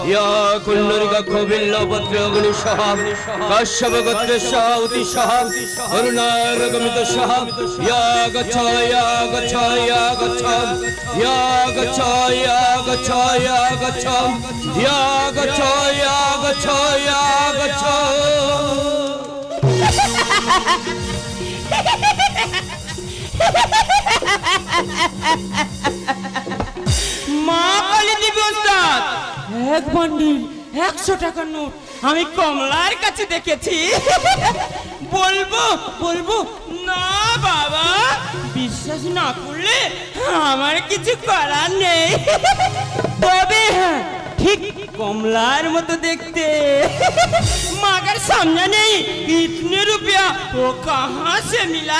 या कुल्लुर्गखो बिल्लपत्रगुणिशः काश्यपगोत्रस्य उतिशः अरुणारगमितशः या गच्छ या गच्छ या गच्छ या गच्छ या गच्छ या गच्छ या गच्छ या गच्छ या गच्छ মা কালী দেবী ওস্তাদ এক বান্ডিল 100 টাকার নোট আমি কমলার কাছে দেখেছি বলবো বলবো না বাবা বিশ্বাস না করলে আমার কিছু করার নেই তবে হ্যাঁ ঠিক কমলার মতো দেখতে मगर समझा नहीं इतने रुपया वो कहाँ से मिला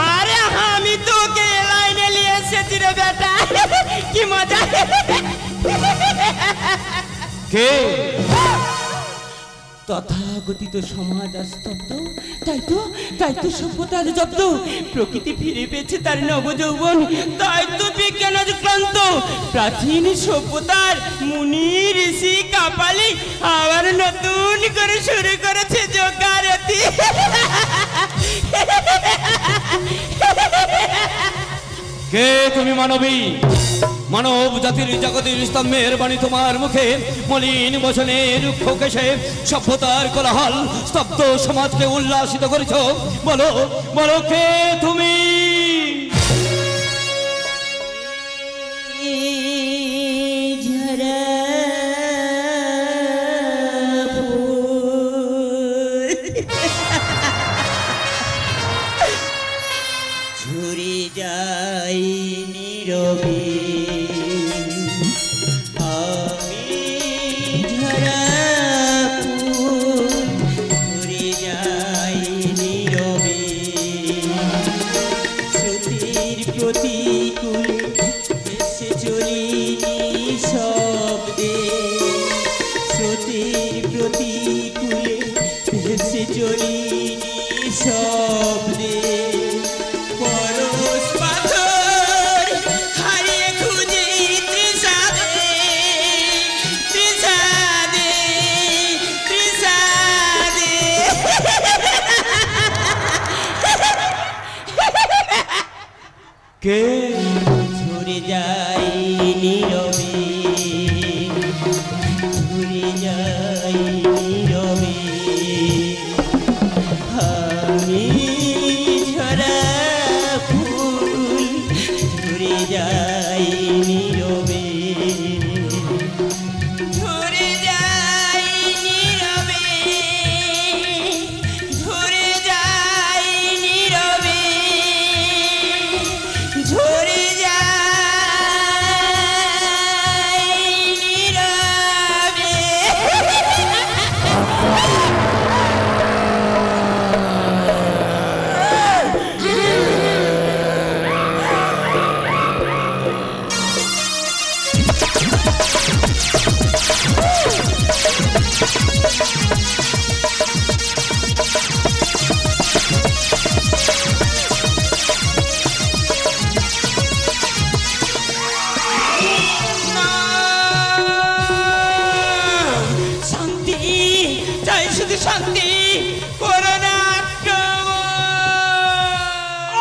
अरे हम ही तो के लाइन लिए से तेरे बेटा की मजा के তথাগতিত সমাজ স্তব্ধ তাই তো সভ্যতার জব্দ প্রকৃতি ফিরে পেয়েছে তার নবযৌবন তাই তো বিজ্ঞান আজ ক্লান্ত প্রাচীন সভ্যতার মুনি ঋষি কাপালি আবার নতুন করে শুরু করেছে যোগারতি কে তুমি মানবী মানব জাতির জগতের স্তম্ভের বাণী তোমার মুখে মলিন বচনে রুক্ষ কেশে সভ্যতার কোলাহল স্তব্ধ সমাজকে উল্লাসিত করেছ বলো বলো কে তুমি ঝরে যায় নীরবে কে ঝরে যায় নীরবে ঝরে যায় নীরবে আমি ঝরা ফুল ঝরে যায় নীরবে ঝরে যায় নীরবে ঝরে যায় নীরবে ঝরে যায় নীরবে শান্তি করোনা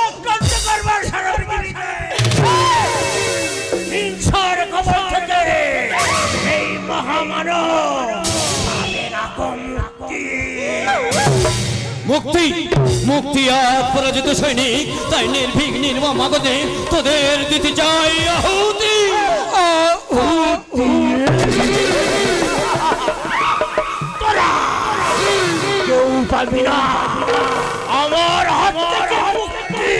অত্যন্ত করবার সারা পৃথিবীতে হিংসার কবল থেকে এই মহামানব তাদের আগম মুক্তি মুক্তি আর পরাজিত সৈনিক তাই নির্ভীক নির্মম আগতে তোদের দিতে চাই আহুতি কেউ পাবি না আমার হাত থেকে মুক্তি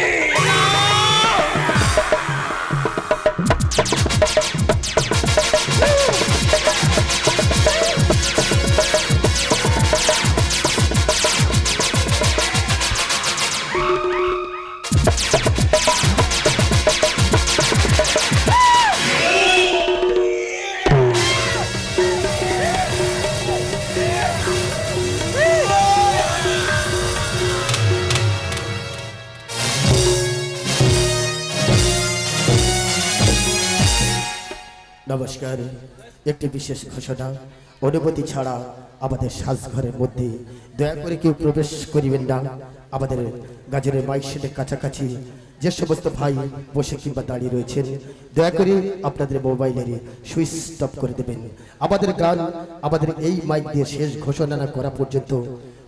নমস্কার। একটি বিশেষ ঘোষণা, অনুমতি ছাড়া আমাদের সাজঘরের মধ্যে দয়া করে কেউ প্রবেশ করিবেন না। আমাদের গাজরের মাইক সেটের কাছাকাছি যে সমস্ত ভাই বসে কিংবা দাঁড়িয়ে রয়েছেন, দয়া করে আপনাদের মোবাইলের সুইচ অফ করে দেবেন। আমাদের গান, আমাদের এই মাইক দিয়ে শেষ ঘোষণা না করা পর্যন্ত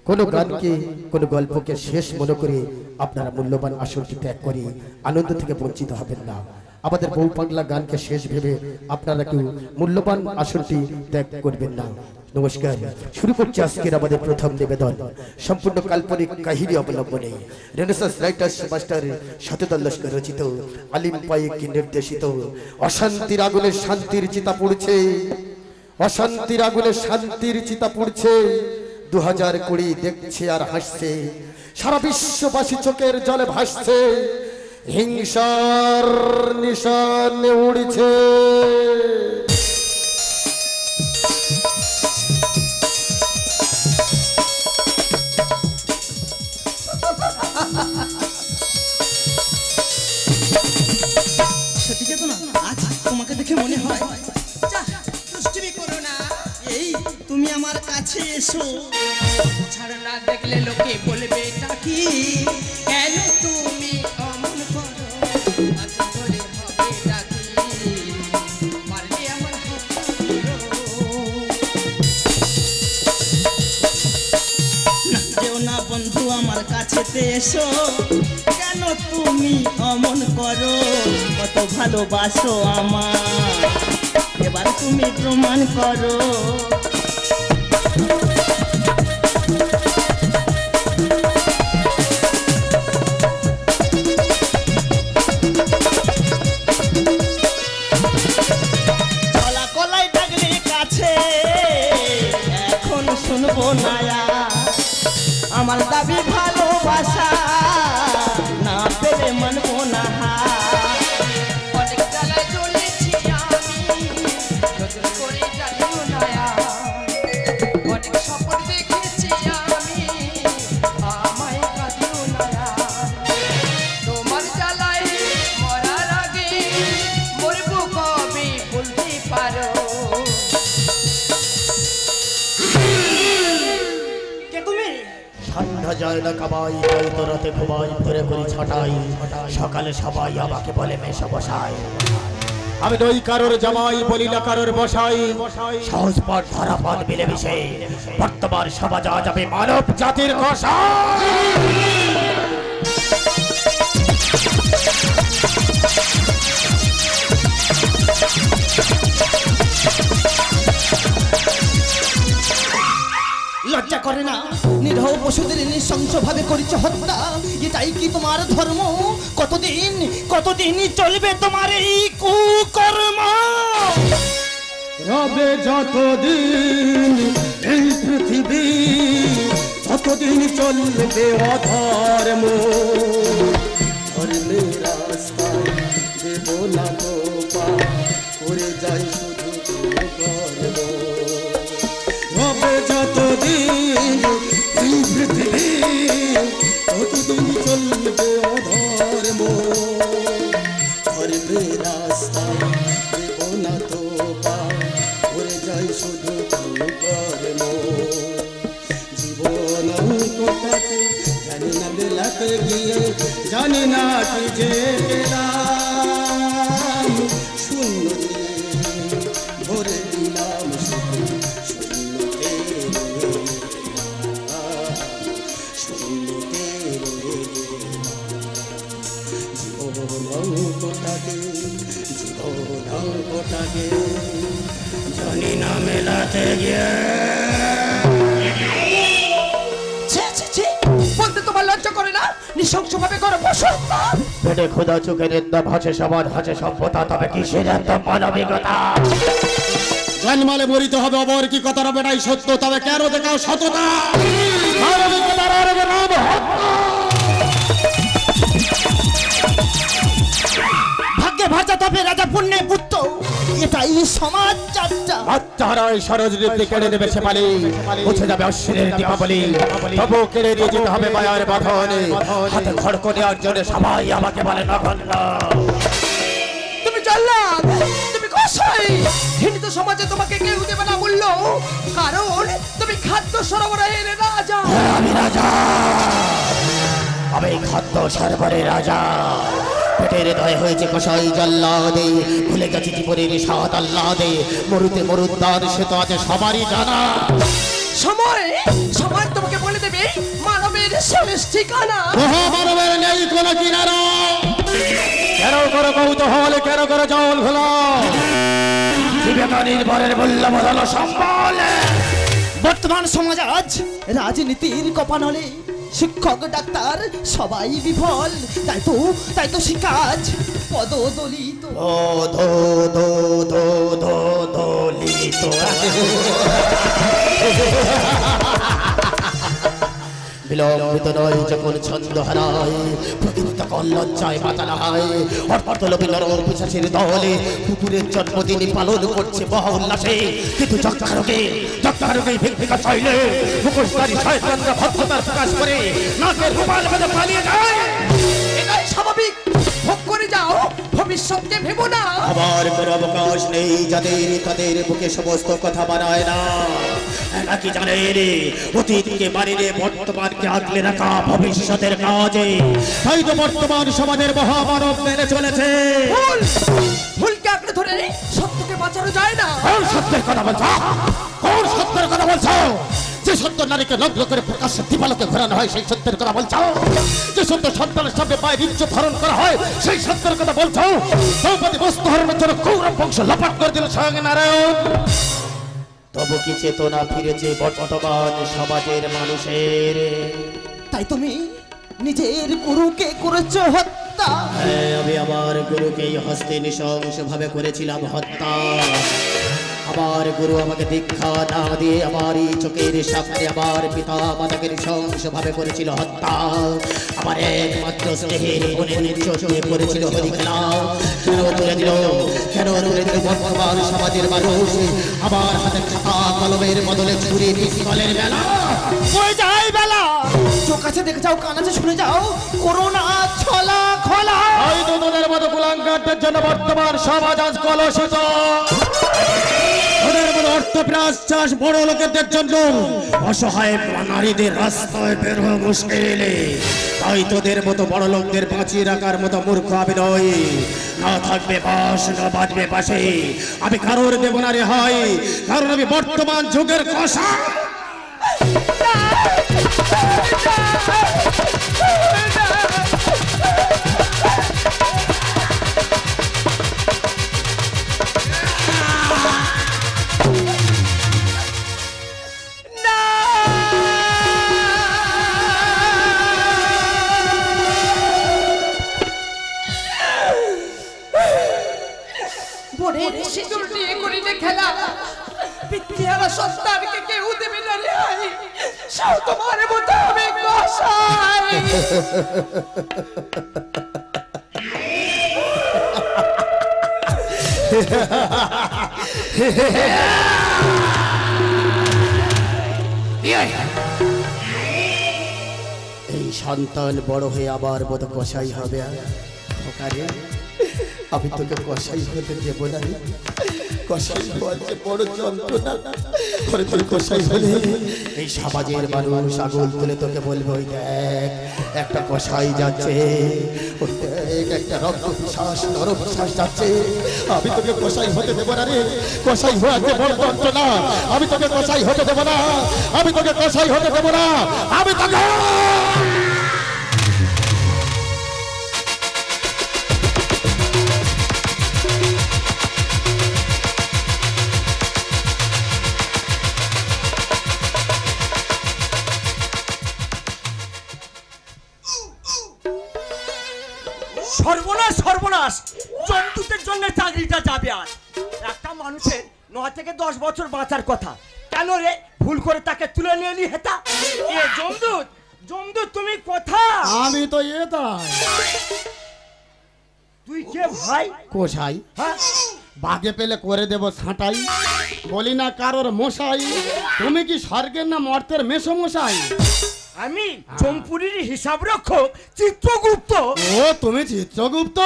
কোনো গানকে, কোনো গল্পকে শেষ মনে করে আপনারা মূল্যবান আসরটি ত্যাগ করে আনন্দ থেকে বঞ্চিত হবেন না। আমাদের বউ পাগলা গানকে শেষ ভেবে আপনারা কেউ মূল্যবান আসরটি ত্যাগ করবেন না। নমস্কার। শুরু করছি আজকের আমাদের প্রথম নিবেদন, সম্পূর্ণ কাল্পনিক কাহিনী অবলম্বনে রেনেসাঁস রাইটার্স মাস্টার সত্যদল লস্কর রচিত, আলিম পাইক নির্দেশিত অশান্তির আগুনে শান্তির চিতা পড়ছে, অশান্তির আগুনে শান্তির চিতা পড়ছে। 2020 দেখছে আর হাসছে, সারা বিশ্ববাসী চোখের জলে ভাসছে, হিংসার নিশানে উড়ছে। সত্যি যেত না, আজ তোমাকে দেখে মনে হয় দুষ্টুমি করো না, এই তুমি আমার কাছে এসো। ছাড় না, দেখলে লোকে বলবে এটা কি, কেন তুমি অমন করো, আজ বলে হবে ডাকি, পারলে আমার হাত ধরো। না যেও না বন্ধু, আমার কাছেতে এসো। কেন তুমি অমন করো, কত ভালোবাসো আমার, এবার তুমি প্রমাণ করো। চলা কলাই ডাকলে কাছে, এখন শুনবো না আমার দাবি ভালোবাসা, না পেলে মানবো না। অনেক জ্বালায় জ্বলেছি আমি, নতুন করে জ্বালিও না। অনেক স্বপ্ন দেখেছি আমি, আমায় কাঁদিও না। তোমার জ্বালায় মরার আগে মরবো কবে বলতে পারো? কে তুমি? সন্ধ্যা যায় না কাবাই, হয়তো রাতে ঘুমাই, ঘুরে ঘুরে ছটাই, সকালে সবাই আমাকে বলে মেশো বসাই। আমি নই কারোর জামাই, বলি না কারোর বসাই। সহজ পথ ধরা পথ মিলেমিশে বর্তমান সমাজ আজ যাবে মানব জাতির কষাই। লজ্জা করে না, নিরহ পশুদের নৃশংস ভাবে করেছে হত্যা, এটাই কি তোমার ধর্ম? কতদিন কতদিন চলবে তোমার এই কুকর্ম? রবে যতদিন এই পৃথিবী, ততদিন চলবে অধর্ম। ধর্মের রাস্তায় দেব না তো পা, করে যাই শুধু কর্ম। রবে যতদিন এই পৃথিবী, ততদিন চলবে অধর্ম। ধর্মের রাস্তায় দেব না তো পা, করে যাই শুধু কর্ম। জীবন অঙ্কটাকে জানি না মেলাতে গিয়ে, জানি না কি যে পেলাম। শূন্য দিয়ে ভরে দিলাম শুধু, শূন্যতে শূন্যতে জীবন অঙ্কটাকে, জীবন অঙ্কটাকে জানি না মেলাতে গিয়ে। বলতে তোমার লজ্জা করে না? নৃশংস ভাবে করো বসত্যা। পেটে খোদা চোখে নিন্দা, ভাসে সমাজ, হাসে সভ্যতা, তবে কিসের এত মানবিকতা? জন্মালে মরিতে হবে অবর কি কথা, বেটাই সত্য, তবে কেন দেখাও সততা? মানবিকতার আর নাম হত্যা। ভাগ্যে ভাজাতে হবে রাজা পুণ্যে পুত্র, এটাই সমাজ যাত্রা। বাচ্চারাই সরোজ রীতি কেড়ে নেবে সে পালি, মুছে যাবে অশ্বিনের দীপাবলি, তবু কেড়ে নিয়ে যেতে হবে মায়ার বাঁধনে। হাতে খড়ক নেওয়ার জন্য সবাই আমাকে বলে নগণ্য। তুমি জানলা, তুমি কষাই, হিন্দু সমাজে তোমাকে কেউ দেবে না মূল্য, কারণ তুমি খাদ্য সরবরাহের রাজা। আমি রাজা, আমি খাদ্য সরবরাহের রাজা। পেটের দয় হয়েছে কষাই জল্লাদে, ভুলে গেছে জীবনের স্বাদ আহ্লাদে। মরুতে মরুদ্দার সে তো আছে সবারই জানা। সময় সময় তোমাকে বলে দেবে মানবের শেষ ঠিকানা। মহামানবের নেই কোনো কিনারা। কেন করো কৌতূহল, কেন করো জল ঘোলা? জীবিকা নির্ভরের মূল্য বদল সম্বল। বর্তমান সমাজ আজ রাজনীতির কপানলে, শিক্ষক ডাক্তার সবাই বিফল। তাই তো শিকাজ পদদলিত। ও ধো ধো ধো ধো দলিত। বিলম্বিত নয় যখন ছন্দ হারায়, প্রকৃতি তখন লজ্জায় মাতালা হয়। হঠাৎ নরম পিশাচের দলে কুকুরের জন্মদিন পালন করছে মহা উল্লাসে। কিন্তু যক্ষারোগে ভিক্ষিকা চাইলে মুখোশধারী শয়তানরা ভদ্রতার প্রকাশ করে নাকের রুমাল বেঁধে পালিয়ে যায়। এটাই স্বাভাবিক, ভোগ করে যাও, ভবিষ্যৎকে ভেবো না। আবার কোনো অবকাশ নেই যাদের তাদের বুকে সমস্ত কথা বানায় না। নাকি জানে রে অতীতকে মানিয়ে বর্তমানকে আগলে রাখা ভবিষ্যতের কাজে। তাই তো বর্তমান সমাজের মহামানব মেনে চলেছে। ভুলকে আঁকড়ে ধরে সত্যকে বাঁচানো যায় না। কোন সত্যের কথা বলছো? কোন সত্যের কথা বলছো? যে সত্য নারীকে নগ্ন করে প্রকাশ্যে দিবালোকে ঘোরানো হয় সেই সত্যের কথা বলছো? যে সত্য সন্তানের সামনে পায়ে নিচ্ছ ধারণ করা হয় সেই সত্যের কথা বলছো? দ্রৌপদী বস্তু হরণের জন্য কৌরব বংশ লাপাট করে দিল স্বয়ং নারায়ণ। তবু কি চেতনা ফিরেছে বর্তমান সমাজের মানুষের? তাই তুমি নিজের গুরুকে করেছো হত্যা। হ্যাঁ, আমি আমার গুরুকেই হস্তে নৃশংসভাবে করেছিলাম হত্যা। আমার গুরু আমাকে দীক্ষা না দিয়ে আমারই চোখের সামনে আমার পিতা মাতাকে নৃশংসভাবে করেছিল হত্যা। আমার একমাত্র স্নেহের বোনের চোখে করেছিল হরিখেলা। কেন তুলে দিল বর্তমান সমাজের মানুষ আমার হাতে খাতা কলমের বদলে ছুরি পিস্তলের বেলা? হয়ে যায় বেলা, চোখ আছে দেখে যাও, কান আছে শুনে যাও, করোনা ছলা খোলা। ওই তো তোদের মতো কুলাঙ্গারদের জন্য বর্তমান সমাজ আজ কলুষিত। ওদের মতো অর্থপ্রাস চাষ বড় লোকেদের জন্য অসহায় নারীদের রাস্তায় বের হওয়া মুশকিল। তাই তোদের মতো বড় লোকদের বাঁচিয়ে রাখার মতো মূর্খ আমি নই। না থাকবে বাস, না বাঁচবে পাশে। আমি কারোর দেব না রেহাই, কারণ আমি বর্তমান যুগের কষা। বোনের সিঁদুর দিয়ে করিলে খেলা, পিতৃহারা সন্তানকে কেউ দেবে না রেহাই। সব তোমার মতো আমি কসাই। এই সন্তান বড় হয়ে আবার বোধ কসাই হবে। ওখানে আমি তোকে কসাই হতে দেবো না। কসাই হওয়ার যে বড় যন্ত্রণা, তোর কসাই হলে এই সমাজের মানুষ আগুন তুলে তোকে বলবো, ওই দেখ একটা কসাই যাচ্ছে, ওই দেখ একটা রক্ত বিশ্বাস নর বিশ্বাস যাচ্ছে। আমি তোকে কসাই হতে দেবো না রে। কসাই হওয়ার যে বড় যন্ত্রণা, আমি তোকে কসাই হতে দেবো না। আমি তোকে কসাই হতে দেবো না। আমি তোকে সর্বনাশ সর্বনাশ, জন্তুদের জন্য চাকরিটা যাবে। আর একটা মানুষের 9 থেকে 10 বছর বাঁচার কথা, কেন রে ভুল করে তাকে তুলে নিয়ে এলি হেতা? এ জমদূত, জমদূত তুমি কোথা? আমি তো এটাই। তুই কে ভাই? কোষাই। হ্যাঁ, বাগে পেলে করে দেব ছাঁটাই, বলি না কারোর মশাই। তুমি কি স্বর্গের না মর্তের মেশো মশাই? আমি জমপুরির হিসাব রক্ষক চিত্রগুপ্ত। ও তুমি চিত্রগুপ্ত?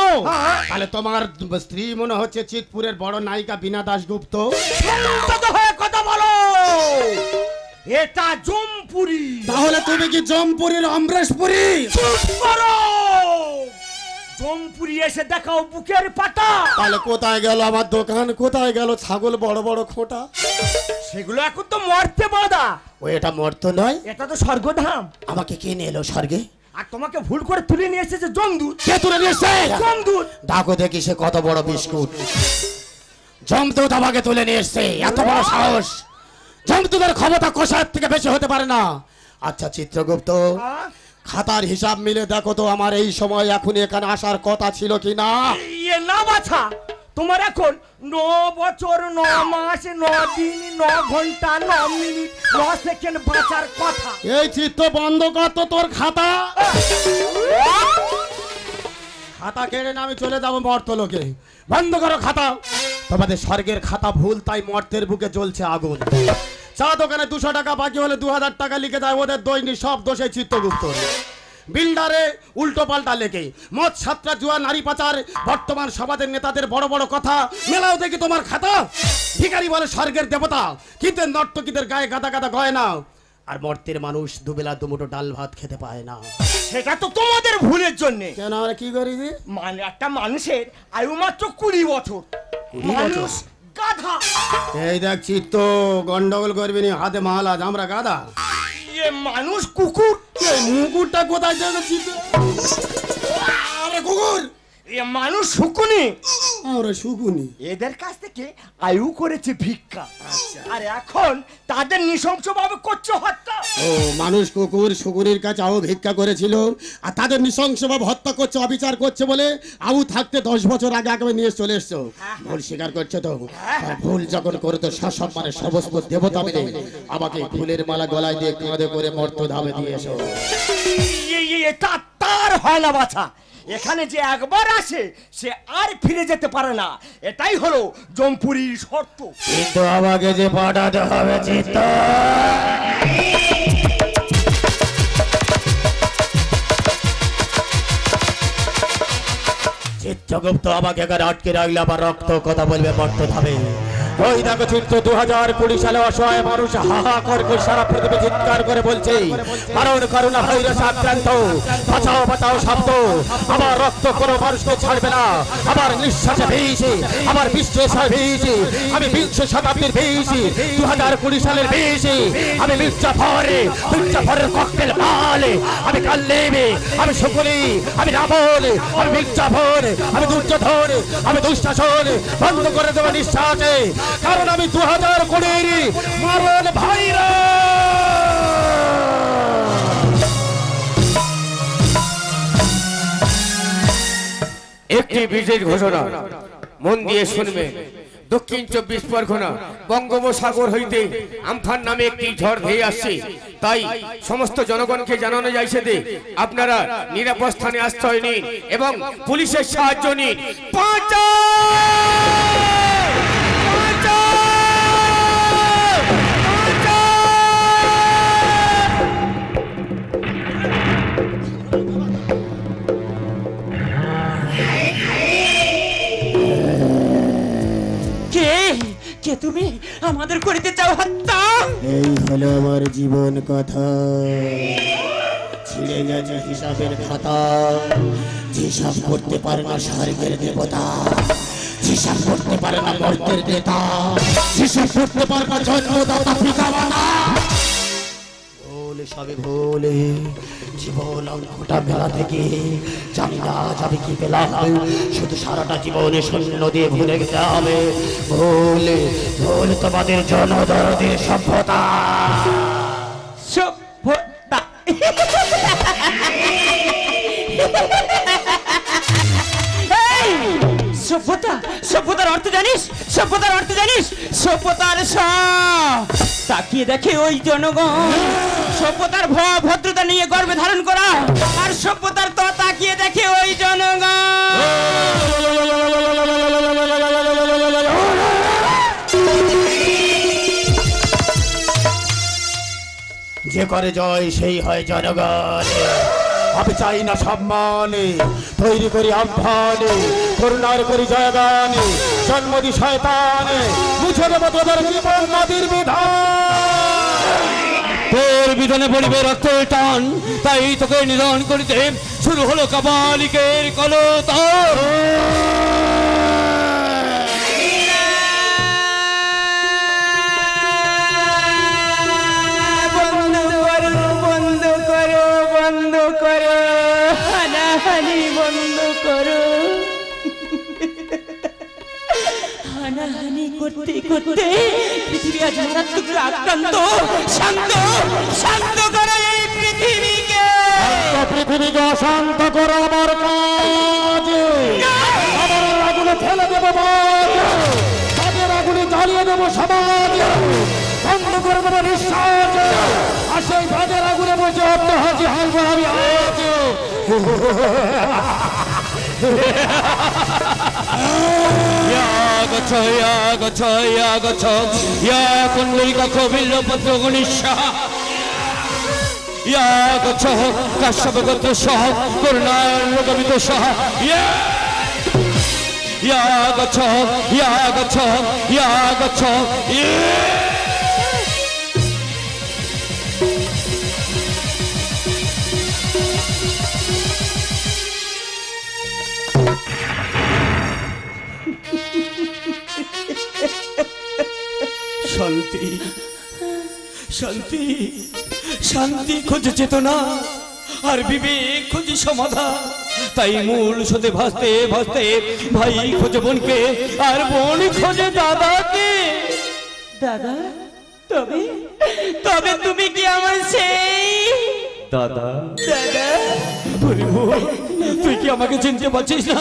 তাহলে তোমার স্ত্রী মনে হচ্ছে চিতপুরের বড় নায়িকা বীণা দাশগুপ্ত। হয়ে কথা বলো, এটা জমপুরি। তাহলে তুমি কি জমপুরির অমরেশপুরি? জমপুরি এসে দেখাও বুকের পাটা। তাহলে কোথায় গেল আমার দোকান, কোথায় গেল ছাগল বড় বড় খোঁটা? সেগুলো এখন তো মর্তে বাঁধা। ও এটা মর্ত নয়, এটা তো স্বর্গধাম। আমাকে কে নিয়ে এলো স্বর্গে? আর তোমাকে ভুল করে তুলে নিয়ে এসেছে জমদূত। কে তুলে নিয়ে এসেছে? জমদূত। ডাকো দেখি সে কত বড় বিস্কুট। জমদূত আমাকে তুলে নিয়ে এসছে, এত বড় সাহস! জমদূতের ক্ষমতা কোষার থেকে বেশি হতে পারে না। আচ্ছা চিত্রগুপ্ত, খাতার হিসাব মিলে দেখো তো আমার এই সময় এখন এখানে আসার কথা ছিল কি না? ইয়ে না বাছা, তোমার এখন 9 বছর 9 মাস 9 দিন 9 ঘন্টা 9 মিনিট 9 সেকেন্ড বাঁচার কথা। এই চিত্ত বন্ধ কর তো তোর খাতা। খাতা কেড়ে না আমি চলে যাবো মর্তলোকে। বন্ধ করো খাতা। তোমাদের স্বর্গের খাতা ভুল, তাই মর্তের বুকে জ্বলছে আগুন। চা দোকানে 200 টাকা বাকি হলে 2000 টাকা লিখে যায় ওদের দৈনিক, সব দোষে চিত্রগুপ্ত। বিল্ডারে উল্টো পাল্টা লেখে, মদ সাতটা জুয়া নারী পাচার, বর্তমান সমাজের নেতাদের বড় বড় কথা মেলাও দেখি তোমার খাতা। ভিখারি বলে স্বর্গের দেবতা, কিন্তু নর্তকীদের গায়ে গাদা গাদা গয়না। আর মর্তের মানুষ দুবেলা দুমুঠো ডাল ভাত খেতে পায় না। সেটা তো তোমাদের ভুলের জন্য। কেন আমরা কি করি? মানে একটা মানুষের আয়ু মাত্র 20 বছর। 20 বছর? গাধা। এই দেখ চিত্ত, গন্ডগোল করবি নি, হাতে মাল আজ আমরা গাদা। এ মানুষ কুকুর। এই মুকুরটা কোথায় দেখেছিস? আরে কুকুর। এ মানুষ শুকুনি। আমরা শুকুনি। এদের কাছ থেকে আয়ু করেছে ভিক্ষা। আর এখন তাদের নৃশংসভাবে করছে হত্যা। ও মানুষ কুকুর শুকুরের কাছে আউ ভিক্ষা করেছিল, আর তাদের নৃশংসভাবে হত্যা করছে, অবিচার করছে বলে আউ থাকতে 10 বছর আগে আগে নিয়ে চলে এসছো। ভুল স্বীকার করছে তো? আর ভুল যখন করে তো সসম্মানে সর্বস্ব দেবতা মিলে আমাকে ফুলের মালা গলায় দিয়ে কাঁধে করে মর্ত ধামে দিয়ে এসো। এটা তার হয় না বাছা। এখানে যে একবার আসে সে আর ফিরে যেতে পারে না, এটাই হলো জমপুরির শর্ত। কিন্তু আমাকে যে পাঠাতে হবে চিত্ত। চিত্রগুপ্ত আমাকে এখানে আটকে রাখলে আবার রক্ত কথা বলবে মর্ত ধামে। ওই দেখো চিত্র 2020 সালে অসহায় মানুষ হাহাকার করে সারা পৃথিবী চিৎকার করে বলছে, কারণ করোনা ভাইরাস আক্রান্ত, বাঁচাও বাঁচাও শব্দ। আমার রক্ত কোনো মানুষকে ছাড়বে না। আমার নিঃশ্বাসে ভেয়েছে, আমার বিশ্বাসে ভেয়েছে। আমি 20 শতাব্দীর ভেয়েছি, 2020 সালের ভেয়েছি। আমি মির্জাফরের ককটেল মালে, আমি কাল্লেবে, আমি শুকুলি, আমি রাবণ, আমি মির্জাফর, আমি দুর্যোধন, আমি দুঃশাসন। বন্ধ করে দেবো নিঃশ্বাসে, কারণ আমি 2020 মারণ ভাইরা। একটি বিশেষ ঘোষণা মন দিয়ে শুনবে। দক্ষিণ 24 পরগনা বঙ্গোপসাগর হইতে আমফান নামে একটি ঝড় ধেয়ে আসছে, তাই সমস্ত জনগণকে জানানো যাইছে যে আপনারা নিরাপদ স্থানে আশ্রয় নিন এবং পুলিশের সাহায্য নিন। কে তুমি আমাদের করিতে চাও হত্যা? এই হলো আমার জীবন কথা। ছিঁড়ে গেছে হিসাবের খাতা। হিসাব করতে পারে না স্বর্গের দেবতা, হিসাব করতে পারে না মর্তের নেতা, হিসাব করতে পারে না জন্মদাতা পিতামাতা। সবে ভুলে জীবন অঙ্কটা মেলা থেকে জানি না যাবে কি পেলাম, শুধু সারাটা জীবনে শূন্য দিয়ে ভুলে গেতে হবে। ভুলে ভুলে তোমাদের জনদরদের সভ্যতা। সভ্যতা সভ্যতা সভ্যতার অর্থ জানিস? সভ্যতার অর্থ জানিস? সভ্যতার তাকিয়ে দেখে ওই জনগণ। সভ্যতার ভদ্রতা নিয়ে গর্বে ধারণ করা, আর সভ্যতার তো তাকিয়ে দেখে ওই জনগণ। যে করে জয় সেই হয় জনগণ। আমি চাই না সম্মান, তৈরি করি আহ্বান, করুণার করি জয়গান, জন্মদি শয়তান, মুছে দেব তোদের জীবন নদীর বিধান। তোর বিধানে পড়িবে রক্তের টান, তাই তোকে নিধন করিতে শুরু হলো কাবালিকের কলতান। হানাহানি করতে করতে পৃথিবী আজ মারাত্মক আক্রান্ত। শান্ত শান্ত করো এই পৃথিবীকে, পৃথিবীকে অশান্ত করো আমার কাজ। আমার আগুনে ফেলে দেবো বাজ, তাদের আগুনে জ্বালিয়ে দেবো সমাজ, বন্ধ করে দেবো নিঃশ্বাস। আর সেই ভাগের আগুনে বসে অর্থ হাজি হালবো আমি আজ। কুণ্ডলিকা কবিল্ল পত্র গণিষ্যা কাশ্যপ গোত্র সহ করুণারগমিত সহ শান্তি শান্তি শান্তি খোঁজে চেতনা, আর বিবেক খোঁজে সমাধান। তাই মূল সোতে ভাসতে ভাসতে ভাই খোঁজে বোনকে, আর বোন খোঁজে দাদাকে। দাদা তবে তবে তুমি কি আমার সেই দাদা? দাদা ওরে বোন, তুই কি আমাকে চিনতে পারছিস না?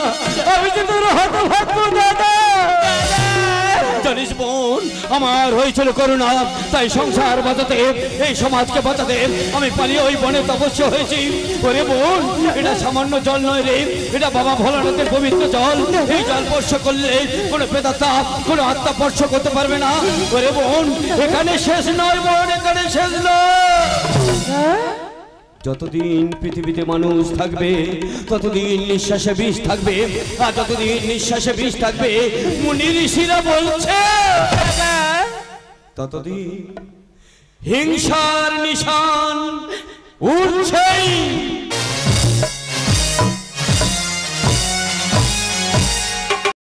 আমি যে তোর হতভাগ্য দাদা। জানিস বোন, আমার হয়েছিল করুণা, তাই সংসার বাঁচাতে, এই সমাজকে বাঁচাতে আমি পালিয়ে ওই বনে তপস্যা হয়েছি। ওরে বোন, এটা সামান্য জল নয় রে, এটা বাবা ভোলানাথের পবিত্র জল। এই জল স্পর্শ করলে কোনো প্রেতাত্মা, কোনো আত্মা স্পর্শ করতে পারবে না। ওরে বোন, এখানে শেষ নয় বোন, এখানে শেষ নয়। যতদিন পৃথিবীতে মানুষ থাকবে ততদিন নিঃশ্বাসে বিষ থাকবে, আর যতদিন নিঃশ্বাসে বিষ থাকবে মুনি ঋষিরা বলছে ততদিন হিংসার নিশান উঠছেই।